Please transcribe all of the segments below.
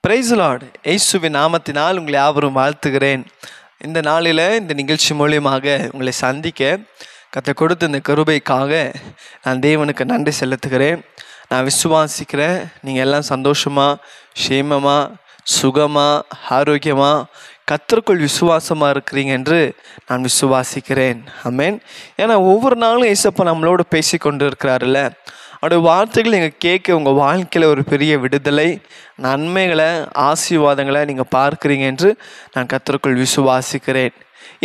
Price Lord. இயேசுவின் நாமத்தினால் உங்களை யாவரும் வாழ்த்துகிறேன். இந்த நாளில் இந்த நிகழ்ச்சி மூலியமாக உங்களை சந்திக்க கர்த்தர் கொடுத்த இந்த கிருபைக்காக நான் தேவனுக்கு நன்றி செலுத்துகிறேன். நான் விசுவாசிக்கிறேன் நீங்கள் எல்லாம் சந்தோஷமாக, க்ஷேமமாக, சுகமாக, ஆரோக்கியமாக, கர்த்தருக்குள் விசுவாசமாக இருக்கிறீங்க என்று நான் விசுவாசிக்கிறேன். ஆமென். ஏன்னா ஒவ்வொரு நாளும் இயேசப்பா நம்மளோடு பேசி கொண்டு இருக்கிறாருல்ல, அவருடைய வார்த்தைகள் நீங்கள் கேட்க உங்கள் வாழ்க்கையில் ஒரு பெரிய விடுதலை, நன்மைகளை, ஆசீர்வாதங்களை நீங்கள் பார்க்குறீங்க என்று நான் கர்த்தருக்குள் விசுவாசிக்கிறேன்.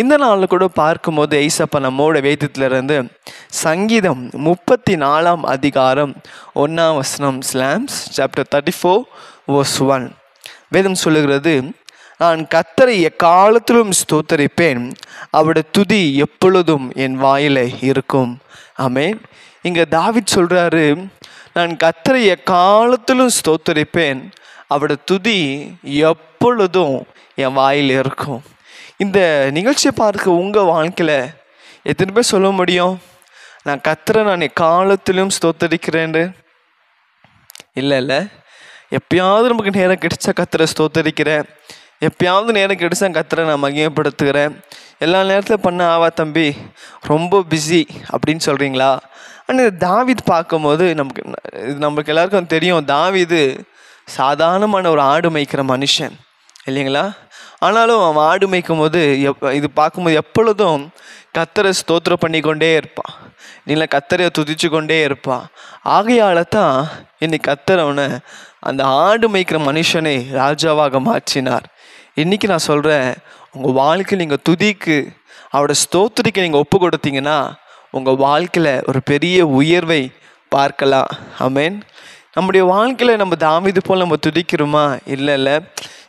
இந்த நாளில் கூட பார்க்கும்போது ஏசப்பா நம்மோட வேதத்திலிருந்து சங்கீதம் 34 அதிகாரம் 1 வசனம் ஸ்லாம்ஸ் சாப்டர் 34 verse 1 வேதம் சொல்லுகிறது, நான் கர்த்தரை எக்காலத்திலும் ஸ்தோத்தரிப்பேன், அவருடைய துதி எப்பொழுதும் என் வாயில இருக்கும். ஆமென். இங்கே தாவீது சொல்கிறாரு, நான் கர்த்தரை எக்காலத்திலும் ஸ்தோத்தரிப்பேன், அவருடைய துதி எப்பொழுதும் என் வாயில் இருக்கும். இந்த நிகழ்ச்சியை பார்க்க உங்கள் வாழ்க்கையில் எத்தனை பேர் சொல்ல முடியும், நான் கர்த்தரை நான் எக்காலத்திலும் ஸ்தோத்தரிக்கிறேன்? இல்லை, எப்பயாவது நமக்கு நேரம் கிடைச்சா கர்த்தரை ஸ்தோத்தரிக்கிறேன், எப்பயாவது நேரம் கிடைச்சா கர்த்தரை நான் மகிமைப்படுத்துகிறேன், எல்லா நேரத்தில் பண்ண ஆவா தம்பி ரொம்ப பிஸி அப்படின்னு சொல்கிறீங்களா? ஆனால் இந்த தாவீது பார்க்கும்போது நமக்கு எல்லாருக்கும் தெரியும், தாவீது சாதாரணமான ஒரு ஆடு மேய்க்கிற மனுஷன் இல்லைங்களா? ஆனாலும் அவன் ஆடு மேய்க்கும் போது இது பார்க்கும்போது எப்பொழுதும் கர்த்தரை ஸ்தோத்திரம் பண்ணி கொண்டே இருப்பான், இல்லை கர்த்தரை துதிச்சு கொண்டே இருப்பான். ஆகையால் தான் இன்னைக்கு கர்த்தர் அவனை அந்த ஆடு மேய்க்கிற மனுஷனை ராஜாவாக மாற்றினார். இன்றைக்கி நான் சொல்கிறேன், உங்கள் வாழ்க்கையில் நீங்கள் துதிக்கு அவரோட ஸ்தோத்திரிக்கு நீங்கள் ஒப்பு கொடுத்தீங்கன்னா உங்கள் வாழ்க்கையில் ஒரு பெரிய உயர்வை பார்க்கலாம். ஆமென். நம்முடைய வாழ்க்கையில் நம்ம தாவீது போல் நம்ம துதிக்கிறோமா? இல்லை.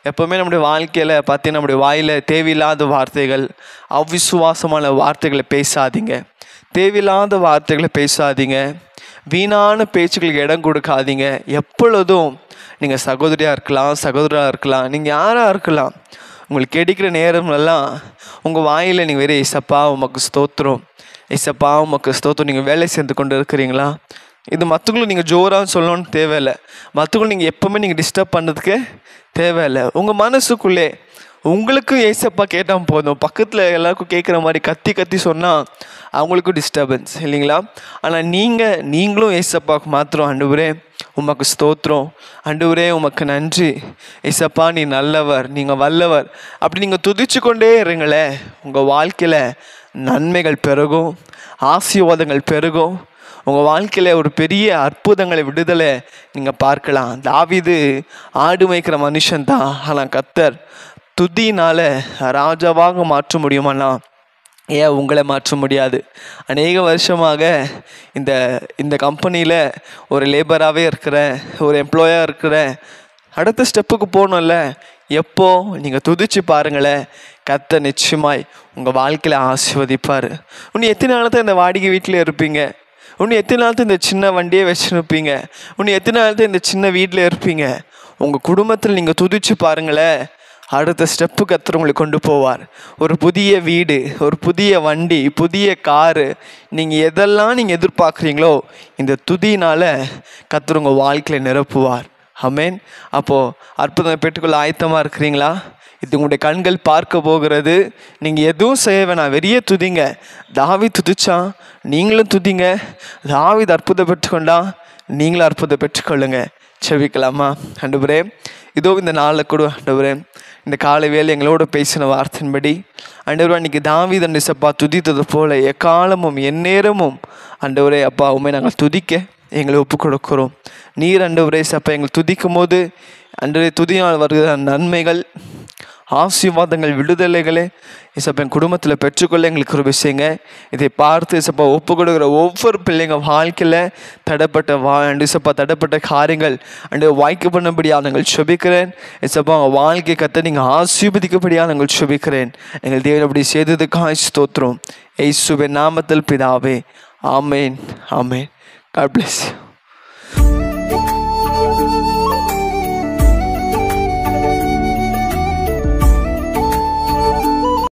எப்போவுமே நம்முடைய வாழ்க்கையில் பார்த்தீங்கன்னா நம்முடைய வாயில் தேவையில்லாத வார்த்தைகள், அவிசுவாசமான வார்த்தைகளை பேசாதீங்க, தேவையில்லாத வார்த்தைகளை பேசாதீங்க, வீணான பேச்சுக்களுக்கு இடம் கொடுக்காதீங்க. எப்பொழுதும் நீங்கள் சகோதரியாக இருக்கலாம், சகோதராக இருக்கலாம், நீங்கள் யாராக இருக்கலாம், உங்களுக்கு கிடைக்கிற நேரமெல்லாம் உங்கள் வாயில் நீங்கள் வேறு ஏசப்பா உமக்கு ஸ்தோத்திரம், ஏசப்பா உமக்கு ஸ்தோத்திரம். நீங்கள் வேலை சேர்ந்து கொண்டு இருக்கிறீங்களா? இது மற்றவங்களும் நீங்கள் ஜோராக சொல்லணும்னு தேவையில்லை, மற்றவங்களும் நீங்கள் எப்போவுமே நீங்கள் டிஸ்டர்ப் பண்ணுறதுக்கு தேவையில்லை. உங்கள் மனசுக்குள்ளே உங்களுக்கு ஏசப்பா கேட்டால் போதும். பக்கத்தில் எல்லாருக்கும் கேட்குற மாதிரி கத்தி சொன்னால் அவங்களுக்கும் டிஸ்டர்பன்ஸ் இல்லைங்களா? ஆனால் நீங்களும் ஏசப்பாவுக்கு மாத்திரம், ஆண்டவரே உமக்கு ஸ்தோத்திரம், ஆண்டவரே உமக்கு நன்றி, ஏசப்பா நீ நல்லவர், நீங்கள் வல்லவர், அப்படி நீங்கள் துதிச்சு கொண்டே இருங்களே, உங்கள் வாழ்க்கையில் நன்மைகள் பெருகும், ஆசீர்வாதங்கள் பெருகும். உங்கள் வாழ்க்கையில் ஒரு பெரிய அற்புதங்களை, விடுதலை நீங்கள் பார்க்கலாம். தாவீது ஆடு மேய்க்கிற மனுஷன்தான், ஆனால் கர்த்தர் துதியினால் ராஜாவாக மாற்ற முடியுமாண்ணா? ஏன் உங்களை மாற்ற முடியாது? அநேக வருஷமாக இந்த கம்பெனியில் ஒரு லேபராகவே இருக்கிறேன், ஒரு எம்ப்ளாயாக இருக்கிறேன். அடுத்த ஸ்டெப்புக்கு போகணும்ல, எப்போ நீங்கள் துதிச்சு பாருங்களேன், கர்த்தர் நிச்சயமாய் உங்கள் வாழ்க்கையில் ஆசீர்வதிப்பார். இன்னும் எத்தனை நாள் தான் இந்த வாடகை வீட்டில் இருப்பீங்க? இன்னும் எத்தனை நாள் தான் இந்த சின்ன வண்டியை வச்சுருப்பீங்க? இன்னும் எத்தனை நாள் தான் இந்த சின்ன வீட்டில் இருப்பீங்க? உங்கள் குடும்பத்தில் நீங்கள் துதிச்சு பாருங்களேன், அடுத்த ஸ்டெப்பு கர்த்தர் உங்களை கொண்டு போவார். ஒரு புதிய வீடு, ஒரு புதிய வண்டி, புதிய காரு, நீங்கள் எதெல்லாம் நீங்கள் எதிர்பார்க்குறீங்களோ இந்த துதியினால் கர்த்தர் உங்கள் வாழ்க்கையில் நிரப்புவார். ஆமென். அப்போது அற்புதம் பெற்றுக்கொள்ள ஆயத்தமாக இருக்கிறீங்களா? இது உங்களுடைய கண்கள் பார்க்க போகிறது. நீங்கள் எதுவும் செய்ய வேணாம், வெறிய துதிங்க. தாவீது துதிச்சான், நீங்களும் துதிங்க. தாவீது அற்புதம் பெற்றுக்கொண்டா, நீங்களும் அற்புதம் பெற்றுக்கொள்ளுங்க. செபிக்கலாமா? ஆண்டவரே, இதோ இந்த நாளில் கூட ஆண்டவரே, இந்த காலை வேலை எங்களோட பேசின வார்த்தையின்படி ஆண்டவரே, அன்றைக்கி தாவீது ஏசப்பா துதித்தது போல எக்காலமும் எந்நேரமும் ஆண்டவரே அப்பா உண்மை நாங்கள் துதிக்க எங்களை ஒப்பு கொடுக்குறோம். நீர் ஆண்டவரே ஏசப்பா எங்களை துதிக்கும் போது அன்றே துதியால் வருகிற நன்மைகள், ஆசீர்வாதங்கள், விடுதலைகளே ஏசப்பா என் குடும்பத்தில் பெற்றுக்கொள்ள எங்களுக்கு ஒரு விஷயங்க. இதை பார்த்து ஏசப்பா ஒப்பு கொடுக்குற ஒவ்வொரு பிள்ளைங்க வாழ்க்கையில் தடைப்பட்ட காரியங்கள் அண்டு வாய்க்க பண்ணபடியாக நாங்கள் செபிக்கிறேன். ஏசப்பா அவங்க வாழ்க்கை கத்த நீங்கள் ஆசீர்வதிக்கப்படியாக நாங்கள் செபிக்கிறேன். எங்கள் தேவன் அப்படி செய்ததுக்காக ஸ்தோத்திரம். இயேசுவின் நாமத்தில் பிதாவே, ஆமேன், ஆமேன். God bless you.